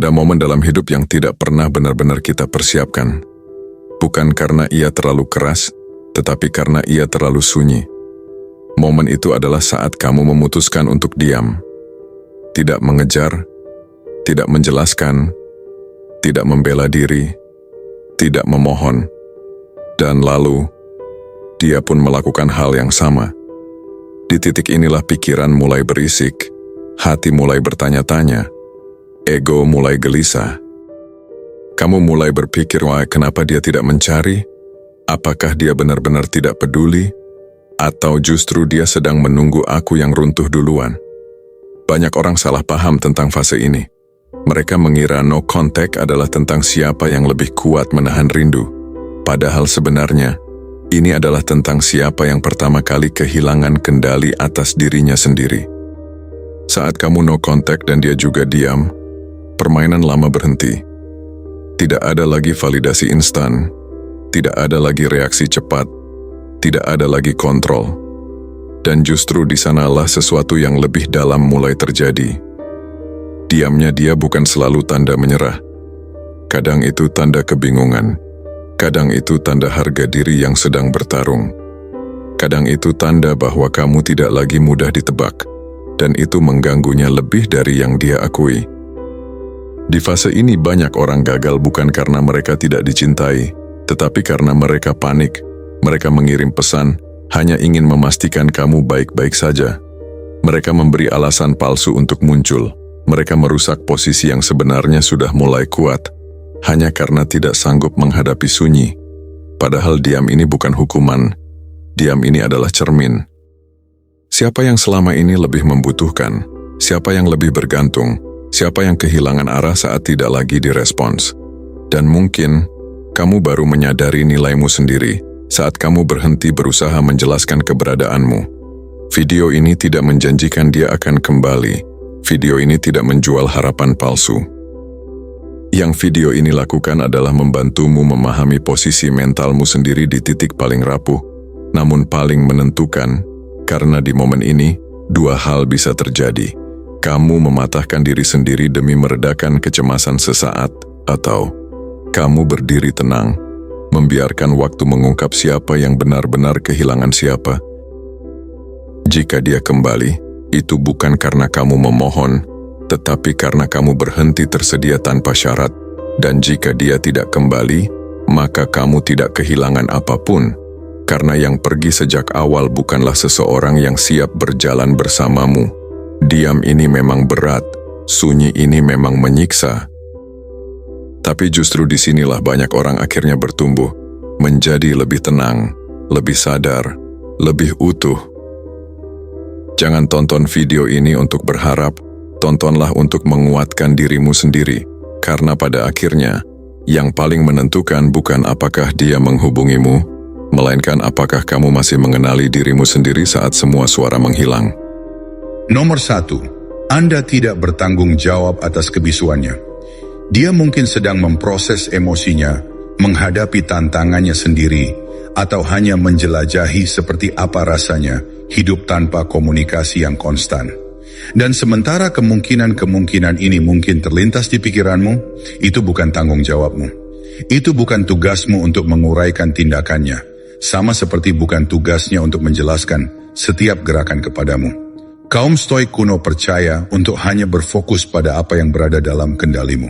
Ada momen dalam hidup yang tidak pernah benar-benar kita persiapkan. Bukan karena ia terlalu keras, tetapi karena ia terlalu sunyi. Momen itu adalah saat kamu memutuskan untuk diam. Tidak mengejar, tidak menjelaskan, tidak membela diri, tidak memohon. Dan lalu, dia pun melakukan hal yang sama. Di titik inilah pikiran mulai berisik, hati mulai bertanya-tanya, ego mulai gelisah. Kamu mulai berpikir, wah, kenapa dia tidak mencari? Apakah dia benar-benar tidak peduli? Atau justru dia sedang menunggu aku yang runtuh duluan? Banyak orang salah paham tentang fase ini. Mereka mengira no contact adalah tentang siapa yang lebih kuat menahan rindu. Padahal sebenarnya, ini adalah tentang siapa yang pertama kali kehilangan kendali atas dirinya sendiri. Saat kamu no contact dan dia juga diam, permainan lama berhenti. Tidak ada lagi validasi instan, tidak ada lagi reaksi cepat, tidak ada lagi kontrol. Dan justru di sanalah sesuatu yang lebih dalam mulai terjadi. Diamnya dia bukan selalu tanda menyerah. Kadang itu tanda kebingungan. Kadang itu tanda harga diri yang sedang bertarung. Kadang itu tanda bahwa kamu tidak lagi mudah ditebak, dan itu mengganggunya lebih dari yang dia akui. Di fase ini banyak orang gagal bukan karena mereka tidak dicintai, tetapi karena mereka panik. Mereka mengirim pesan, hanya ingin memastikan kamu baik-baik saja. Mereka memberi alasan palsu untuk muncul. Mereka merusak posisi yang sebenarnya sudah mulai kuat, hanya karena tidak sanggup menghadapi sunyi. Padahal diam ini bukan hukuman. Diam ini adalah cermin. Siapa yang selama ini lebih membutuhkan? Siapa yang lebih bergantung? Siapa yang kehilangan arah saat tidak lagi direspons? Dan mungkin, kamu baru menyadari nilaimu sendiri saat kamu berhenti berusaha menjelaskan keberadaanmu. Video ini tidak menjanjikan dia akan kembali. Video ini tidak menjual harapan palsu. Yang video ini lakukan adalah membantumu memahami posisi mentalmu sendiri di titik paling rapuh, namun paling menentukan, karena di momen ini, dua hal bisa terjadi. Kamu mematahkan diri sendiri demi meredakan kecemasan sesaat, atau kamu berdiri tenang, membiarkan waktu mengungkap siapa yang benar-benar kehilangan siapa. Jika dia kembali, itu bukan karena kamu memohon, tetapi karena kamu berhenti tersedia tanpa syarat. Dan jika dia tidak kembali, maka kamu tidak kehilangan apapun, karena yang pergi sejak awal bukanlah seseorang yang siap berjalan bersamamu. Diam ini memang berat, sunyi ini memang menyiksa. Tapi justru disinilah banyak orang akhirnya bertumbuh, menjadi lebih tenang, lebih sadar, lebih utuh. Jangan tonton video ini untuk berharap, tontonlah untuk menguatkan dirimu sendiri, karena pada akhirnya, yang paling menentukan bukan apakah dia menghubungimu, melainkan apakah kamu masih mengenali dirimu sendiri saat semua suara menghilang. Nomor 1, Anda tidak bertanggung jawab atas kebisuannya. Dia mungkin sedang memproses emosinya, menghadapi tantangannya sendiri, atau hanya menjelajahi seperti apa rasanya hidup tanpa komunikasi yang konstan. Dan sementara kemungkinan-kemungkinan ini mungkin terlintas di pikiranmu, itu bukan tanggung jawabmu. Itu bukan tugasmu untuk menguraikan tindakannya, sama seperti bukan tugasnya untuk menjelaskan setiap gerakan kepadamu. Kaum Stoik kuno percaya untuk hanya berfokus pada apa yang berada dalam kendalimu.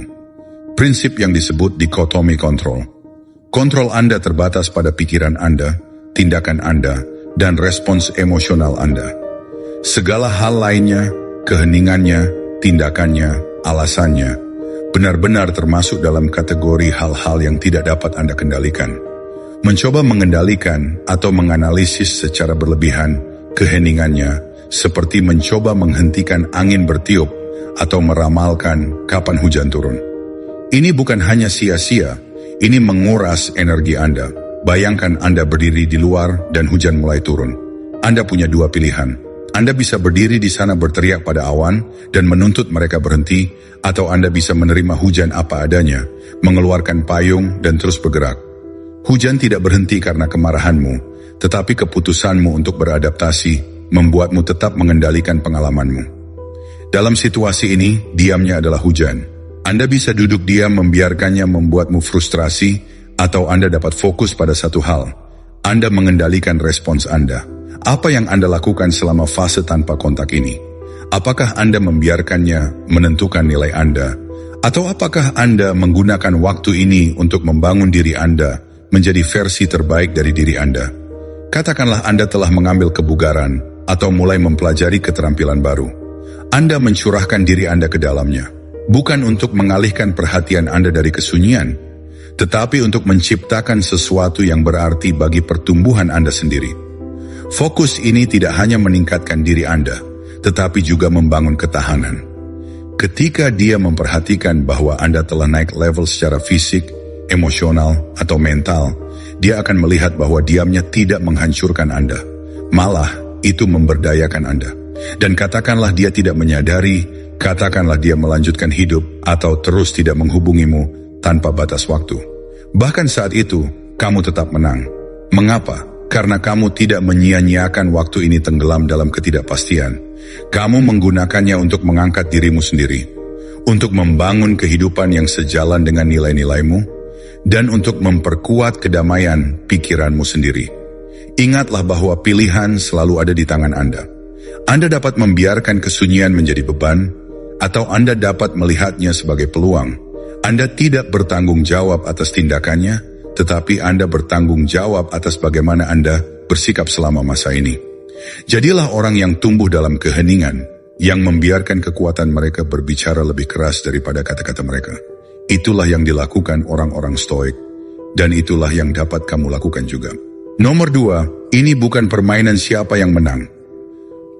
Prinsip yang disebut dikotomi kontrol. Kontrol Anda terbatas pada pikiran Anda, tindakan Anda, dan respons emosional Anda. Segala hal lainnya, keheningannya, tindakannya, alasannya, benar-benar termasuk dalam kategori hal-hal yang tidak dapat Anda kendalikan. Mencoba mengendalikan atau menganalisis secara berlebihan keheningannya, seperti mencoba menghentikan angin bertiup atau meramalkan kapan hujan turun. Ini bukan hanya sia-sia, ini menguras energi Anda. Bayangkan Anda berdiri di luar dan hujan mulai turun. Anda punya dua pilihan. Anda bisa berdiri di sana berteriak pada awan dan menuntut mereka berhenti, atau Anda bisa menerima hujan apa adanya, mengeluarkan payung dan terus bergerak. Hujan tidak berhenti karena kemarahanmu, tetapi keputusanmu untuk beradaptasi membuatmu tetap mengendalikan pengalamanmu. Dalam situasi ini, diamnya adalah hujan. Anda bisa duduk diam membiarkannya membuatmu frustrasi, atau Anda dapat fokus pada satu hal. Anda mengendalikan respons Anda. Apa yang Anda lakukan selama fase tanpa kontak ini? Apakah Anda membiarkannya menentukan nilai Anda? Atau apakah Anda menggunakan waktu ini untuk membangun diri Anda menjadi versi terbaik dari diri Anda? Katakanlah Anda telah mengambil kebugaran atau mulai mempelajari keterampilan baru. Anda mencurahkan diri Anda ke dalamnya. Bukan untuk mengalihkan perhatian Anda dari kesunyian, tetapi untuk menciptakan sesuatu yang berarti bagi pertumbuhan Anda sendiri. Fokus ini tidak hanya meningkatkan diri Anda, tetapi juga membangun ketahanan. Ketika dia memperhatikan bahwa Anda telah naik level secara fisik, emosional, atau mental, dia akan melihat bahwa diamnya tidak menghancurkan Anda. Malah, itu memberdayakan Anda. Dan katakanlah dia tidak menyadari, katakanlah dia melanjutkan hidup atau terus tidak menghubungimu tanpa batas waktu. Bahkan saat itu, kamu tetap menang. Mengapa? Karena kamu tidak menyia-nyiakan waktu ini tenggelam dalam ketidakpastian. Kamu menggunakannya untuk mengangkat dirimu sendiri, untuk membangun kehidupan yang sejalan dengan nilai-nilaimu, dan untuk memperkuat kedamaian pikiranmu sendiri. Ingatlah bahwa pilihan selalu ada di tangan Anda. Anda dapat membiarkan kesunyian menjadi beban, atau Anda dapat melihatnya sebagai peluang. Anda tidak bertanggung jawab atas tindakannya, tetapi Anda bertanggung jawab atas bagaimana Anda bersikap selama masa ini. Jadilah orang yang tumbuh dalam keheningan, yang membiarkan kekuatan mereka berbicara lebih keras daripada kata-kata mereka. Itulah yang dilakukan orang-orang Stoik, dan itulah yang dapat kamu lakukan juga. Nomor 2, ini bukan permainan siapa yang menang.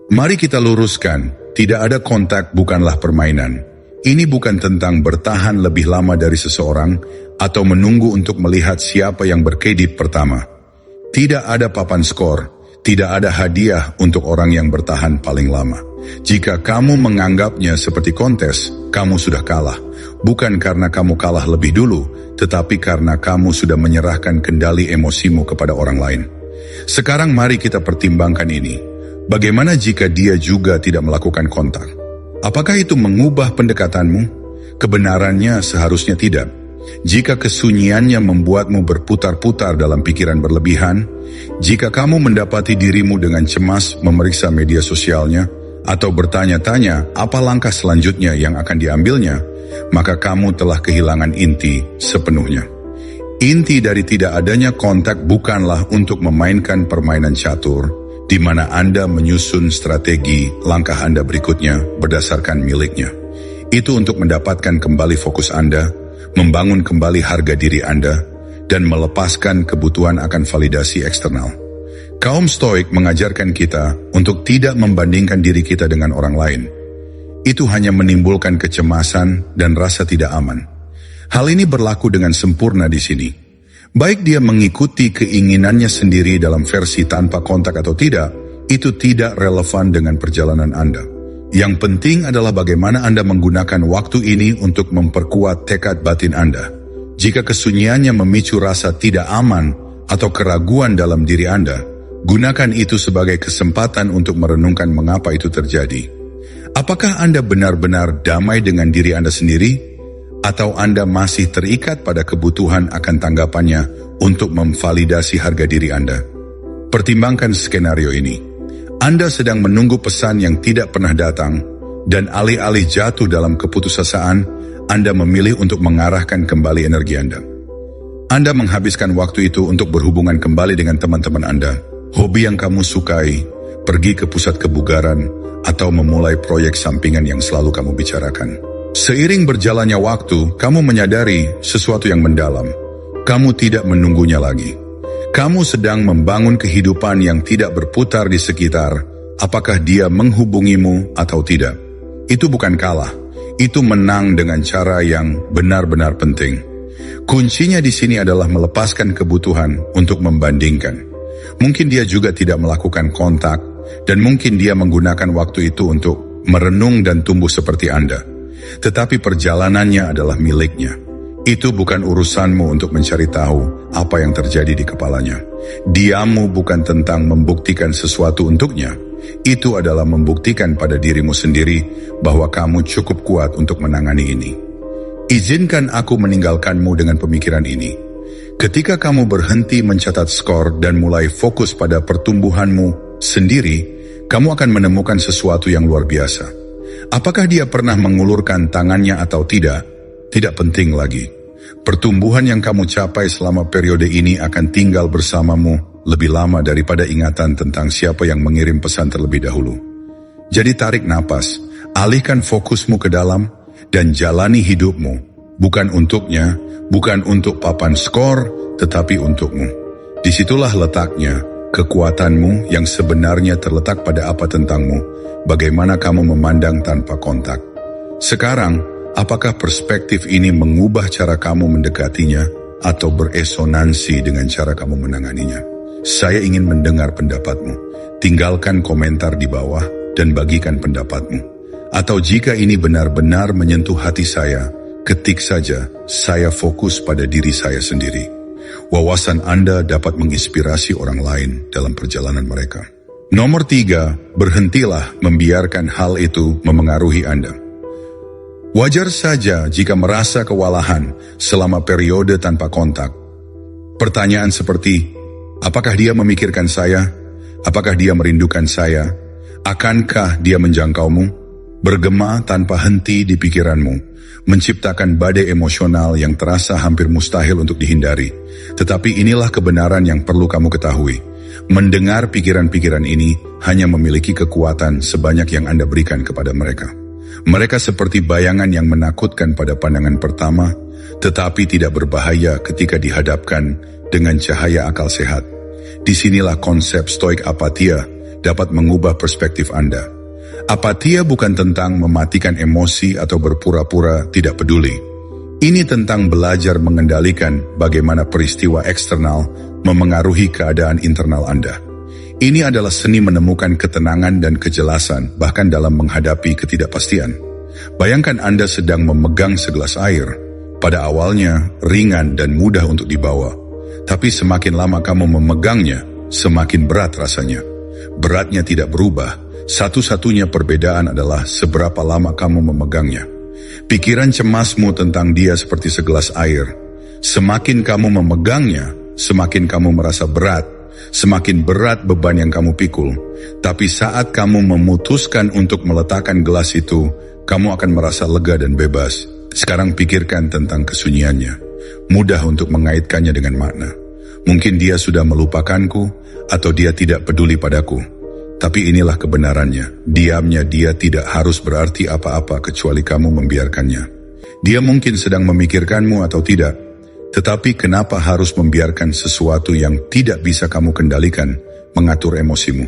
Mari kita luruskan, tidak ada kontak bukanlah permainan. Ini bukan tentang bertahan lebih lama dari seseorang atau menunggu untuk melihat siapa yang berkedip pertama. Tidak ada papan skor, tidak ada hadiah untuk orang yang bertahan paling lama. Jika kamu menganggapnya seperti kontes, kamu sudah kalah. Bukan karena kamu kalah lebih dulu, tetapi karena kamu sudah menyerahkan kendali emosimu kepada orang lain. Sekarang mari kita pertimbangkan ini. Bagaimana jika dia juga tidak melakukan kontak? Apakah itu mengubah pendekatanmu? Kebenarannya seharusnya tidak. Jika kesunyiannya membuatmu berputar-putar dalam pikiran berlebihan, jika kamu mendapati dirimu dengan cemas memeriksa media sosialnya, atau bertanya-tanya apa langkah selanjutnya yang akan diambilnya, maka kamu telah kehilangan inti sepenuhnya. Inti dari tidak adanya kontak bukanlah untuk memainkan permainan catur, di mana Anda menyusun strategi langkah Anda berikutnya berdasarkan miliknya. Itu untuk mendapatkan kembali fokus Anda, membangun kembali harga diri Anda, dan melepaskan kebutuhan akan validasi eksternal. Kaum Stoik mengajarkan kita untuk tidak membandingkan diri kita dengan orang lain. Itu hanya menimbulkan kecemasan dan rasa tidak aman. Hal ini berlaku dengan sempurna di sini. Baik dia mengikuti keinginannya sendiri dalam versi tanpa kontak atau tidak, itu tidak relevan dengan perjalanan Anda. Yang penting adalah bagaimana Anda menggunakan waktu ini untuk memperkuat tekad batin Anda. Jika kesunyiannya memicu rasa tidak aman atau keraguan dalam diri Anda, gunakan itu sebagai kesempatan untuk merenungkan mengapa itu terjadi. Apakah Anda benar-benar damai dengan diri Anda sendiri? Atau Anda masih terikat pada kebutuhan akan tanggapannya untuk memvalidasi harga diri Anda? Pertimbangkan skenario ini. Anda sedang menunggu pesan yang tidak pernah datang, dan alih-alih jatuh dalam keputusasaan, Anda memilih untuk mengarahkan kembali energi Anda. Anda menghabiskan waktu itu untuk berhubungan kembali dengan teman-teman Anda, hobi yang kamu sukai, pergi ke pusat kebugaran, atau memulai proyek sampingan yang selalu kamu bicarakan. Seiring berjalannya waktu, kamu menyadari sesuatu yang mendalam. Kamu tidak menunggunya lagi. Kamu sedang membangun kehidupan yang tidak berputar di sekitar, apakah dia menghubungimu atau tidak. Itu bukan kalah, itu menang dengan cara yang benar-benar penting. Kuncinya di sini adalah melepaskan kebutuhan untuk membandingkan. Mungkin dia juga tidak melakukan kontak, dan mungkin dia menggunakan waktu itu untuk merenung dan tumbuh seperti Anda. Tetapi perjalanannya adalah miliknya. Itu bukan urusanmu untuk mencari tahu apa yang terjadi di kepalanya. Diammu bukan tentang membuktikan sesuatu untuknya. Itu adalah membuktikan pada dirimu sendiri bahwa kamu cukup kuat untuk menangani ini. Izinkan aku meninggalkanmu dengan pemikiran ini. Ketika kamu berhenti mencatat skor dan mulai fokus pada pertumbuhanmu sendiri, kamu akan menemukan sesuatu yang luar biasa. Apakah dia pernah mengulurkan tangannya atau tidak? Tidak penting lagi. Pertumbuhan yang kamu capai selama periode ini akan tinggal bersamamu lebih lama daripada ingatan tentang siapa yang mengirim pesan terlebih dahulu. Jadi tarik napas, alihkan fokusmu ke dalam, dan jalani hidupmu, bukan untuknya, bukan untuk papan skor, tetapi untukmu. Disitulah letaknya, kekuatanmu yang sebenarnya terletak pada apa tentangmu, bagaimana kamu memandang tanpa kontak. Sekarang, apakah perspektif ini mengubah cara kamu mendekatinya, atau beresonansi dengan cara kamu menanganinya? Saya ingin mendengar pendapatmu. Tinggalkan komentar di bawah, dan bagikan pendapatmu. Atau jika ini benar-benar menyentuh hati saya, ketik saja, saya fokus pada diri saya sendiri. Wawasan Anda dapat menginspirasi orang lain dalam perjalanan mereka. Nomor 3, berhentilah membiarkan hal itu memengaruhi Anda. Wajar saja jika merasa kewalahan selama periode tanpa kontak. Pertanyaan seperti, apakah dia memikirkan saya? Apakah dia merindukan saya? Akankah dia menjangkaumu? Bergema tanpa henti di pikiranmu, menciptakan badai emosional yang terasa hampir mustahil untuk dihindari. Tetapi inilah kebenaran yang perlu kamu ketahui. Mendengar pikiran-pikiran ini hanya memiliki kekuatan sebanyak yang Anda berikan kepada mereka. Mereka seperti bayangan yang menakutkan pada pandangan pertama, tetapi tidak berbahaya ketika dihadapkan dengan cahaya akal sehat. Disinilah konsep stoik apatia dapat mengubah perspektif Anda. Apatia bukan tentang mematikan emosi atau berpura-pura tidak peduli. Ini tentang belajar mengendalikan bagaimana peristiwa eksternal memengaruhi keadaan internal Anda. Ini adalah seni menemukan ketenangan dan kejelasan bahkan dalam menghadapi ketidakpastian. Bayangkan Anda sedang memegang segelas air. Pada awalnya ringan dan mudah untuk dibawa. Tapi semakin lama kamu memegangnya, semakin berat rasanya. Beratnya tidak berubah. Satu-satunya perbedaan adalah seberapa lama kamu memegangnya. Pikiran cemasmu tentang dia seperti segelas air. Semakin kamu memegangnya, semakin kamu merasa berat. Semakin berat beban yang kamu pikul. Tapi saat kamu memutuskan untuk meletakkan gelas itu, kamu akan merasa lega dan bebas. Sekarang pikirkan tentang kesunyiannya. Mudah untuk mengaitkannya dengan makna. Mungkin dia sudah melupakanku, atau dia tidak peduli padaku. Tapi inilah kebenarannya. Diamnya dia tidak harus berarti apa-apa kecuali kamu membiarkannya. Dia mungkin sedang memikirkanmu atau tidak. Tetapi kenapa harus membiarkan sesuatu yang tidak bisa kamu kendalikan mengatur emosimu?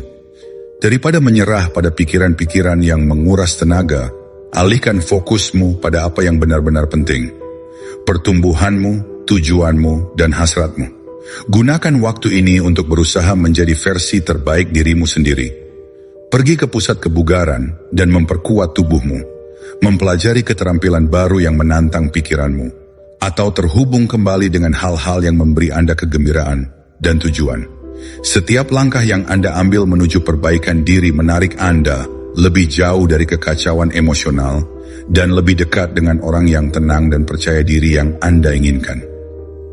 Daripada menyerah pada pikiran-pikiran yang menguras tenaga, alihkan fokusmu pada apa yang benar-benar penting. Pertumbuhanmu, tujuanmu, dan hasratmu. Gunakan waktu ini untuk berusaha menjadi versi terbaik dirimu sendiri. Pergi ke pusat kebugaran dan memperkuat tubuhmu. Mempelajari keterampilan baru yang menantang pikiranmu. Atau terhubung kembali dengan hal-hal yang memberi Anda kegembiraan dan tujuan. Setiap langkah yang Anda ambil menuju perbaikan diri menarik Anda lebih jauh dari kekacauan emosional dan lebih dekat dengan orang yang tenang dan percaya diri yang Anda inginkan.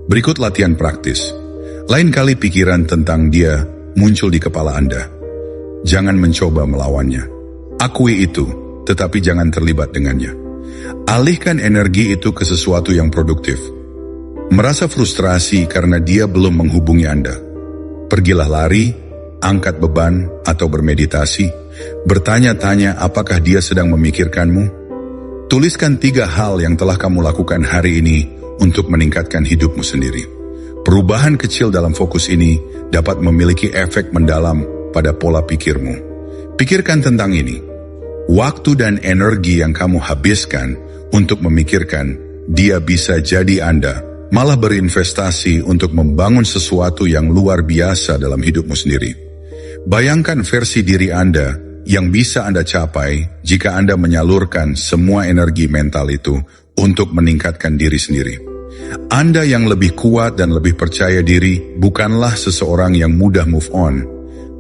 Berikut latihan praktis. Lain kali pikiran tentang dia muncul di kepala Anda. Jangan mencoba melawannya. Akui itu, tetapi jangan terlibat dengannya. Alihkan energi itu ke sesuatu yang produktif. Merasa frustrasi karena dia belum menghubungi Anda. Pergilah lari, angkat beban, atau bermeditasi. Bertanya-tanya apakah dia sedang memikirkanmu. Tuliskan 3 hal yang telah kamu lakukan hari ini untuk meningkatkan hidupmu sendiri. Perubahan kecil dalam fokus ini dapat memiliki efek mendalam pada pola pikirmu. Pikirkan tentang ini. Waktu dan energi yang kamu habiskan untuk memikirkan dia bisa jadi Anda, malah berinvestasi untuk membangun sesuatu yang luar biasa dalam hidupmu sendiri. Bayangkan versi diri Anda yang bisa Anda capai jika Anda menyalurkan semua energi mental itu untuk meningkatkan diri sendiri. Anda yang lebih kuat dan lebih percaya diri bukanlah seseorang yang mudah move on.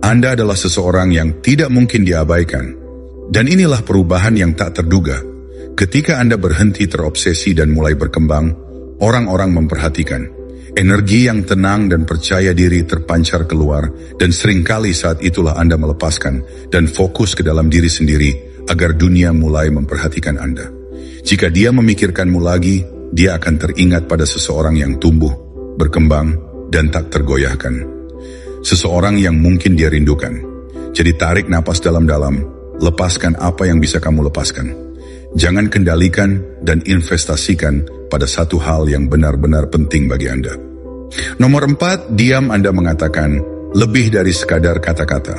Anda adalah seseorang yang tidak mungkin diabaikan. Dan inilah perubahan yang tak terduga. Ketika Anda berhenti terobsesi dan mulai berkembang, orang-orang memperhatikan. Energi yang tenang dan percaya diri terpancar keluar, dan seringkali saat itulah Anda melepaskan dan fokus ke dalam diri sendiri agar dunia mulai memperhatikan Anda. Jika dia memikirkanmu lagi, dia akan teringat pada seseorang yang tumbuh, berkembang, dan tak tergoyahkan. Seseorang yang mungkin dia rindukan. Jadi tarik napas dalam-dalam, lepaskan apa yang bisa kamu lepaskan. Jangan kendalikan dan investasikan pada satu hal yang benar-benar penting bagi Anda. Nomor 4, diam Anda mengatakan lebih dari sekadar kata-kata.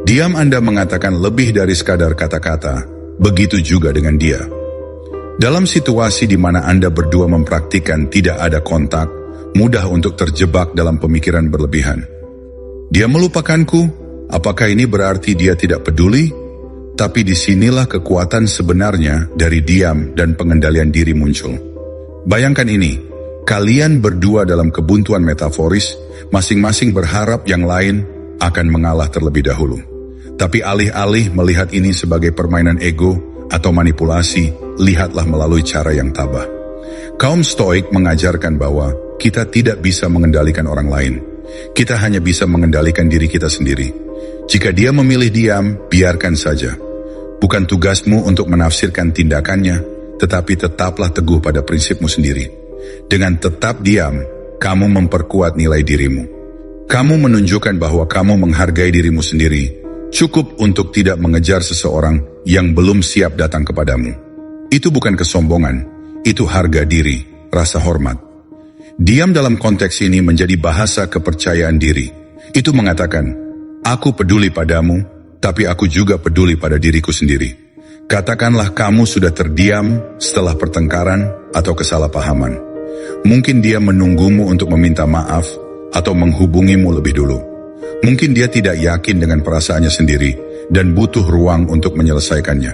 Diam Anda mengatakan lebih dari sekadar kata-kata, begitu juga dengan dia. Dalam situasi di mana Anda berdua mempraktikkan tidak ada kontak, mudah untuk terjebak dalam pemikiran berlebihan. Dia melupakanku, apakah ini berarti dia tidak peduli? Tapi disinilah kekuatan sebenarnya dari diam dan pengendalian diri muncul. Bayangkan ini, kalian berdua dalam kebuntuan metaforis, masing-masing berharap yang lain akan mengalah terlebih dahulu. Tapi alih-alih melihat ini sebagai permainan ego atau manipulasi, lihatlah melalui cara yang tabah. Kaum Stoik mengajarkan bahwa kita tidak bisa mengendalikan orang lain. Kita hanya bisa mengendalikan diri kita sendiri. Jika dia memilih diam, biarkan saja. Bukan tugasmu untuk menafsirkan tindakannya, tetapi tetaplah teguh pada prinsipmu sendiri. Dengan tetap diam, kamu memperkuat nilai dirimu. Kamu menunjukkan bahwa kamu menghargai dirimu sendiri, cukup untuk tidak mengejar seseorang yang belum siap datang kepadamu. Itu bukan kesombongan, itu harga diri, rasa hormat. Diam dalam konteks ini menjadi bahasa kepercayaan diri. Itu mengatakan, aku peduli padamu, tapi aku juga peduli pada diriku sendiri. Katakanlah kamu sudah terdiam setelah pertengkaran atau kesalahpahaman. Mungkin dia menunggumu untuk meminta maaf atau menghubungimu lebih dulu. Mungkin dia tidak yakin dengan perasaannya sendiri dan butuh ruang untuk menyelesaikannya.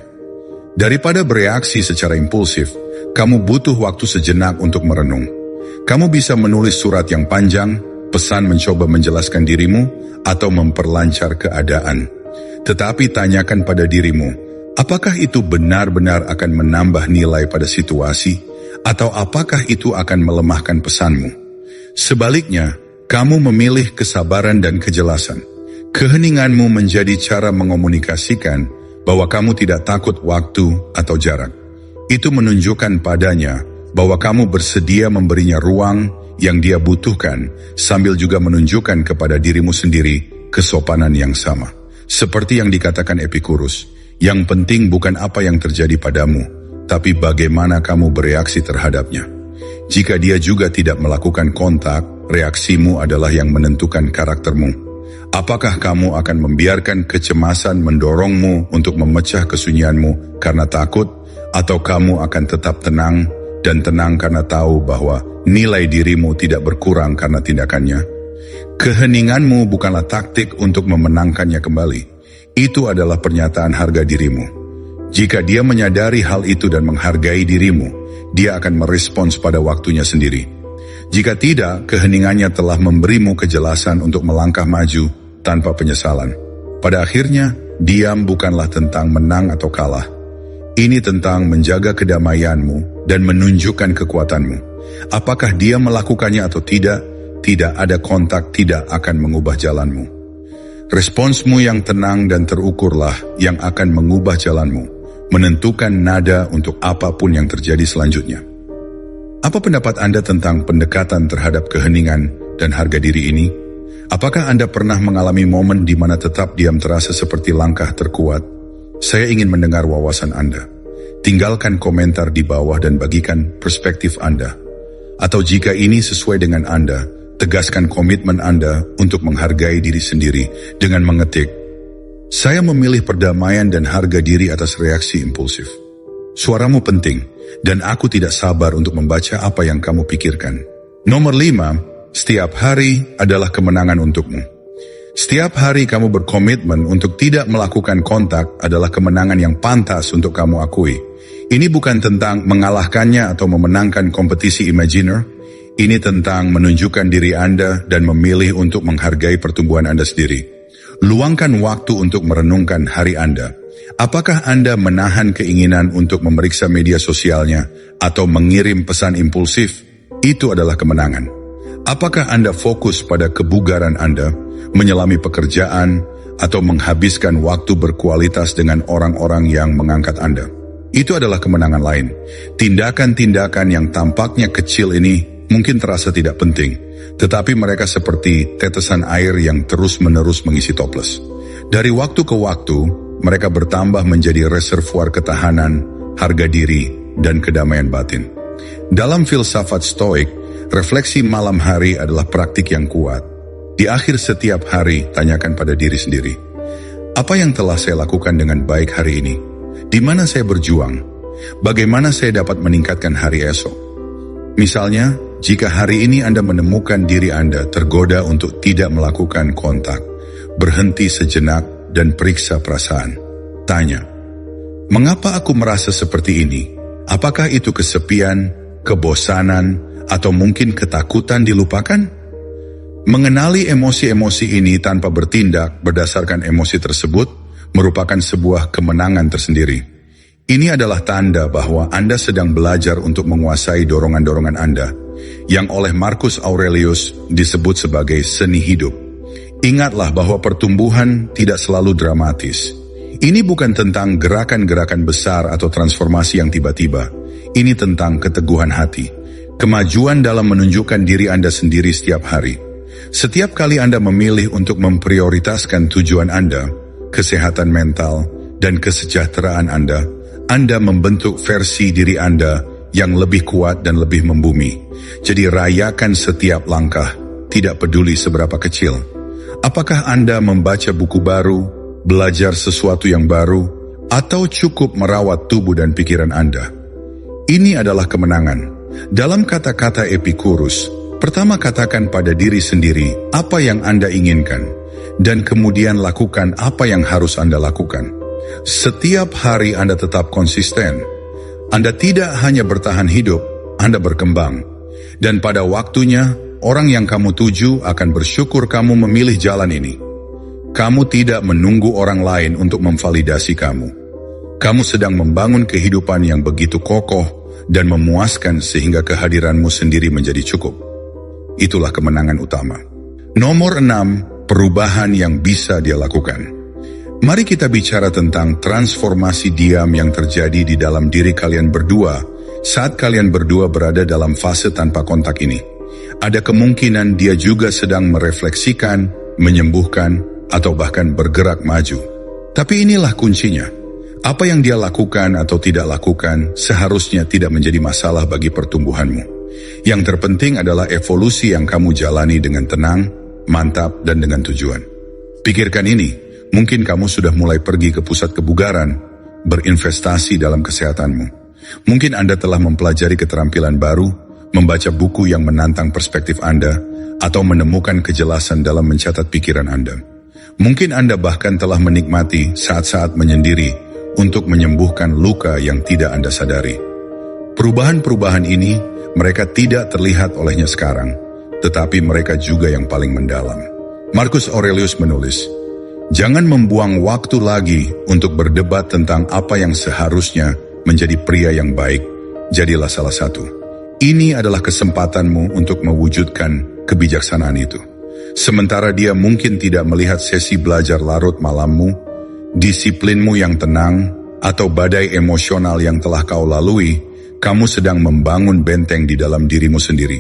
Daripada bereaksi secara impulsif, kamu butuh waktu sejenak untuk merenung. Kamu bisa menulis surat yang panjang, pesan mencoba menjelaskan dirimu, atau memperlancar keadaan. Tetapi tanyakan pada dirimu, apakah itu benar-benar akan menambah nilai pada situasi, atau apakah itu akan melemahkan pesanmu? Sebaliknya, kamu memilih kesabaran dan kejelasan. Keheninganmu menjadi cara mengomunikasikan bahwa kamu tidak takut waktu atau jarak. Itu menunjukkan padanya bahwa kamu bersedia memberinya ruang yang dia butuhkan, sambil juga menunjukkan kepada dirimu sendiri kesopanan yang sama. Seperti yang dikatakan Epikurus, yang penting bukan apa yang terjadi padamu, tapi bagaimana kamu bereaksi terhadapnya. Jika dia juga tidak melakukan kontak, reaksimu adalah yang menentukan karaktermu. Apakah kamu akan membiarkan kecemasan mendorongmu untuk memecah kesunyianmu karena takut, atau kamu akan tetap tenang dan tenang karena tahu bahwa nilai dirimu tidak berkurang karena tindakannya? Keheninganmu bukanlah taktik untuk memenangkannya kembali. Itu adalah pernyataan harga dirimu. Jika dia menyadari hal itu dan menghargai dirimu, dia akan merespons pada waktunya sendiri. Jika tidak, keheningannya telah memberimu kejelasan untuk melangkah maju tanpa penyesalan. Pada akhirnya, diam bukanlah tentang menang atau kalah. Ini tentang menjaga kedamaianmu dan menunjukkan kekuatanmu. Apakah dia melakukannya atau tidak ada kontak tidak akan mengubah jalanmu. Responsmu yang tenang dan terukurlah yang akan mengubah jalanmu, menentukan nada untuk apapun yang terjadi selanjutnya. Apa pendapat Anda tentang pendekatan terhadap keheningan dan harga diri ini? Apakah Anda pernah mengalami momen di mana tetap diam terasa seperti langkah terkuat? Saya ingin mendengar wawasan Anda. Tinggalkan komentar di bawah dan bagikan perspektif Anda. Atau jika ini sesuai dengan Anda, tegaskan komitmen Anda untuk menghargai diri sendiri dengan mengetik, saya memilih perdamaian dan harga diri atas reaksi impulsif. Suaramu penting, dan aku tidak sabar untuk membaca apa yang kamu pikirkan. Nomor 5, setiap hari adalah kemenangan untukmu. Setiap hari kamu berkomitmen untuk tidak melakukan kontak adalah kemenangan yang pantas untuk kamu akui. Ini bukan tentang mengalahkannya atau memenangkan kompetisi imajiner. Ini tentang menunjukkan diri Anda dan memilih untuk menghargai pertumbuhan Anda sendiri. Luangkan waktu untuk merenungkan hari Anda. Apakah Anda menahan keinginan untuk memeriksa media sosialnya atau mengirim pesan impulsif? Itu adalah kemenangan. Apakah Anda fokus pada kebugaran Anda, menyelami pekerjaan, atau menghabiskan waktu berkualitas dengan orang-orang yang mengangkat Anda? Itu adalah kemenangan lain. Tindakan-tindakan yang tampaknya kecil ini mungkin terasa tidak penting, tetapi mereka seperti tetesan air yang terus-menerus mengisi toples. Dari waktu ke waktu, mereka bertambah menjadi reservoir ketahanan, harga diri, dan kedamaian batin. Dalam filsafat Stoik, refleksi malam hari adalah praktik yang kuat. Di akhir setiap hari, tanyakan pada diri sendiri, apa yang telah saya lakukan dengan baik hari ini? Di mana saya berjuang? Bagaimana saya dapat meningkatkan hari esok? Misalnya, jika hari ini Anda menemukan diri Anda tergoda untuk tidak melakukan kontak, berhenti sejenak dan periksa perasaan. Tanya, mengapa aku merasa seperti ini? Apakah itu kesepian, kebosanan, atau mungkin ketakutan dilupakan? Mengenali emosi-emosi ini tanpa bertindak berdasarkan emosi tersebut merupakan sebuah kemenangan tersendiri. Ini adalah tanda bahwa Anda sedang belajar untuk menguasai dorongan-dorongan Anda, yang oleh Marcus Aurelius disebut sebagai seni hidup. Ingatlah bahwa pertumbuhan tidak selalu dramatis. Ini bukan tentang gerakan-gerakan besar atau transformasi yang tiba-tiba. Ini tentang keteguhan hati, kemajuan dalam menunjukkan diri Anda sendiri setiap hari. Setiap kali Anda memilih untuk memprioritaskan tujuan Anda, kesehatan mental, dan kesejahteraan Anda membentuk versi diri Anda yang lebih kuat dan lebih membumi. Jadi rayakan setiap langkah, tidak peduli seberapa kecil. Apakah Anda membaca buku baru, belajar sesuatu yang baru, atau cukup merawat tubuh dan pikiran Anda? Ini adalah kemenangan. Dalam kata-kata Epicurus, pertama katakan pada diri sendiri apa yang Anda inginkan, dan kemudian lakukan apa yang harus Anda lakukan. Setiap hari Anda tetap konsisten. Anda tidak hanya bertahan hidup, Anda berkembang. Dan pada waktunya, orang yang kamu tuju akan bersyukur kamu memilih jalan ini. Kamu tidak menunggu orang lain untuk memvalidasi kamu. Kamu sedang membangun kehidupan yang begitu kokoh dan memuaskan sehingga kehadiranmu sendiri menjadi cukup. Itulah kemenangan utama. Nomor 6, perubahan yang bisa dia lakukan. Mari kita bicara tentang transformasi diam yang terjadi di dalam diri kalian berdua saat kalian berdua berada dalam fase tanpa kontak ini. Ada kemungkinan dia juga sedang merefleksikan, menyembuhkan, atau bahkan bergerak maju. Tapi inilah kuncinya. Apa yang dia lakukan atau tidak lakukan seharusnya tidak menjadi masalah bagi pertumbuhanmu. Yang terpenting adalah evolusi yang kamu jalani dengan tenang, mantap, dan dengan tujuan. Pikirkan ini, mungkin kamu sudah mulai pergi ke pusat kebugaran, berinvestasi dalam kesehatanmu. Mungkin Anda telah mempelajari keterampilan baru, membaca buku yang menantang perspektif Anda, atau menemukan kejelasan dalam mencatat pikiran Anda. Mungkin Anda bahkan telah menikmati saat-saat menyendiri untuk menyembuhkan luka yang tidak Anda sadari. Perubahan-perubahan ini, mereka tidak terlihat olehnya sekarang, tetapi mereka juga yang paling mendalam. Marcus Aurelius menulis, jangan membuang waktu lagi untuk berdebat tentang apa yang seharusnya menjadi pria yang baik, jadilah salah satu. Ini adalah kesempatanmu untuk mewujudkan kebijaksanaan itu. Sementara dia mungkin tidak melihat sesi belajar larut malammu, disiplinmu yang tenang, atau badai emosional yang telah kau lalui, kamu sedang membangun benteng di dalam dirimu sendiri.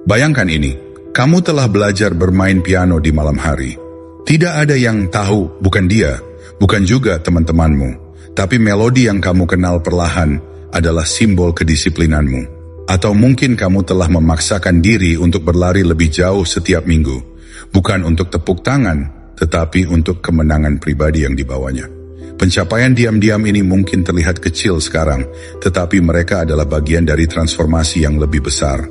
Bayangkan ini, kamu telah belajar bermain piano di malam hari. Tidak ada yang tahu, bukan dia, bukan juga teman-temanmu. Tapi melodi yang kamu kenal perlahan adalah simbol kedisiplinanmu. Atau mungkin kamu telah memaksakan diri untuk berlari lebih jauh setiap minggu. Bukan untuk tepuk tangan, tetapi untuk kemenangan pribadi yang dibawanya. Pencapaian diam-diam ini mungkin terlihat kecil sekarang, tetapi mereka adalah bagian dari transformasi yang lebih besar.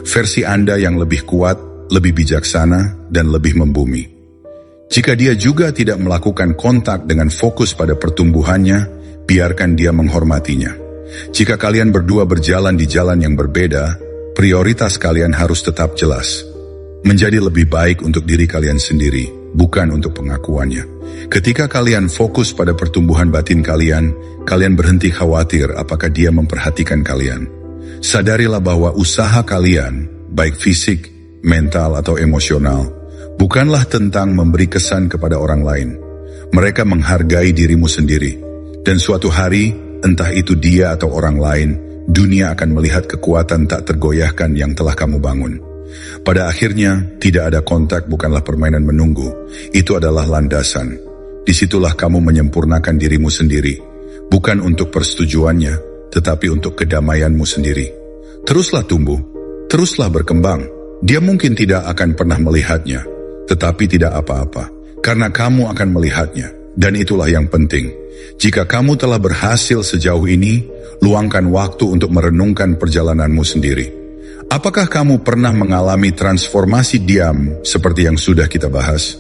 Versi Anda yang lebih kuat, lebih bijaksana, dan lebih membumi. Jika dia juga tidak melakukan kontak dengan fokus pada pertumbuhannya, biarkan dia menghormatinya. Jika kalian berdua berjalan di jalan yang berbeda, prioritas kalian harus tetap jelas. Menjadi lebih baik untuk diri kalian sendiri, bukan untuk pengakuannya. Ketika kalian fokus pada pertumbuhan batin kalian, kalian berhenti khawatir apakah dia memperhatikan kalian. Sadarilah bahwa usaha kalian, baik fisik, mental, atau emosional, bukanlah tentang memberi kesan kepada orang lain. Mereka menghargai dirimu sendiri. Dan suatu hari, entah itu dia atau orang lain, dunia akan melihat kekuatan tak tergoyahkan yang telah kamu bangun. Pada akhirnya, tidak ada kontak bukanlah permainan menunggu. Itu adalah landasan. Disitulah kamu menyempurnakan dirimu sendiri. Bukan untuk persetujuannya, tetapi untuk kedamaianmu sendiri. Teruslah tumbuh, teruslah berkembang. Dia mungkin tidak akan pernah melihatnya, tetapi tidak apa-apa, karena kamu akan melihatnya. Dan itulah yang penting. Jika kamu telah berhasil sejauh ini, luangkan waktu untuk merenungkan perjalananmu sendiri. Apakah kamu pernah mengalami transformasi diam seperti yang sudah kita bahas?